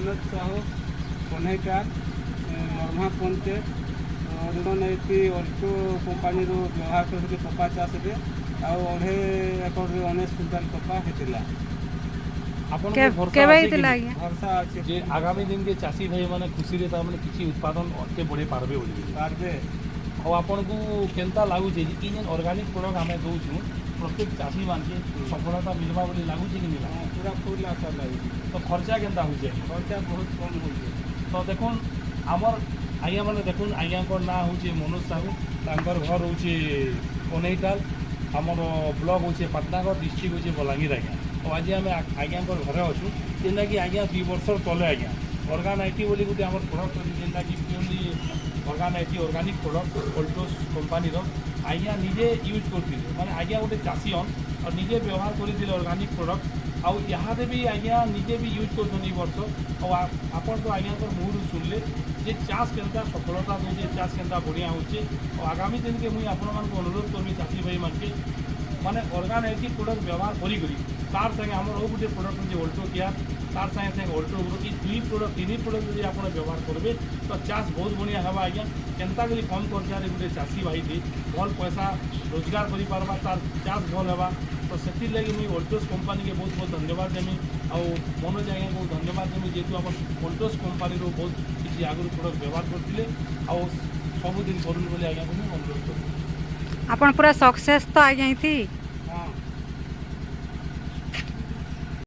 मनोज साहू कन्हैकार नरमा पंचायत ऋण नहीं Alto company व्यवहार कर कपा चाष आधे एकर 19 क्विंटाल कपा होता भरोसा अच्छे जे आगामी दिन के चाषी भाई मैंने खुशी रे तार माने किसी उत्पादन अटे बढ़े पारबे बोली पारबे और आपन को केनता लागू जे कि इन ऑर्गेनिक प्रोडक्ट हमें दउछु प्रत्येक चाषी मान के सफलता मिलवा बोली लागू जे कि मिला पूरा फुल आशा लगी तो खर्चा केनता हो जाए खर्चा बहुत कम हो तो देखुन आमर आज्ञा मैंने देखुन आज्ञा ना हूँ मनोज साहू तांकर घर हूँ कन्हैताल आमर ब्लॉक हूँ पाटनागढ़ डिस्ट्रिक्ट हूँ बलांगीर आज्ञा और आज आम आज्ञा घरे अच्छू जेनटा कि आज्ञा 2 वर्ष तले आज्ञा ऑर्गानाइटी बोली गोटे आम प्रोडक्ट अच्छी जेनटा कि प्योरली ऑर्गानाइटी ऑर्गेनिक प्रोडक्ट अल्टोस कंपानीर आज्ञा निजे यूज करते माने आज्ञा गोटे चाषी और निजे व्यवहार करते ऑर्गेनिक प्रोडक्ट आउ यहाँ भी आज्ञा निजे भी यूज कर वर्ष और आपन तो आज्ञा मुहूर्त शुणिले जे चाष केनता सफलता दूचे चाष केनता बढ़िया होचे और आगामी दिन के मुझे आपण मान अनुरोध करमी चाषी भाई मान के माने ऑर्गेनिक प्रोडक्ट व्यवहार करी तार संगे आम और गोटे प्रोडक्ट हूँ अल्टो केयर तार संगे संगे अल्टो ग्रो ये 3 प्रोडक्ट यदि आप व्यवहार करेंगे तो चाष बहुत बढ़िया है आज्ञा केनता करी कम खर्चा गोटे चाषी भाई थी भल पैसा रोजगार कर तार चाष भल है तो से लगी मुझे अल्टोस कंपानी के बहुत बहुत धन्यवाद देमी और मनोज आज्ञा को धन्यवाद देमी जेहतु आप अल्टोस कंपानी बहुत किसी आगुरी प्रोडक्ट व्यवहार करते और सबुदिन करूँ बोली आज्ञा को अनुरोध कर पूरा सक्सेस तो आज्ञा थी।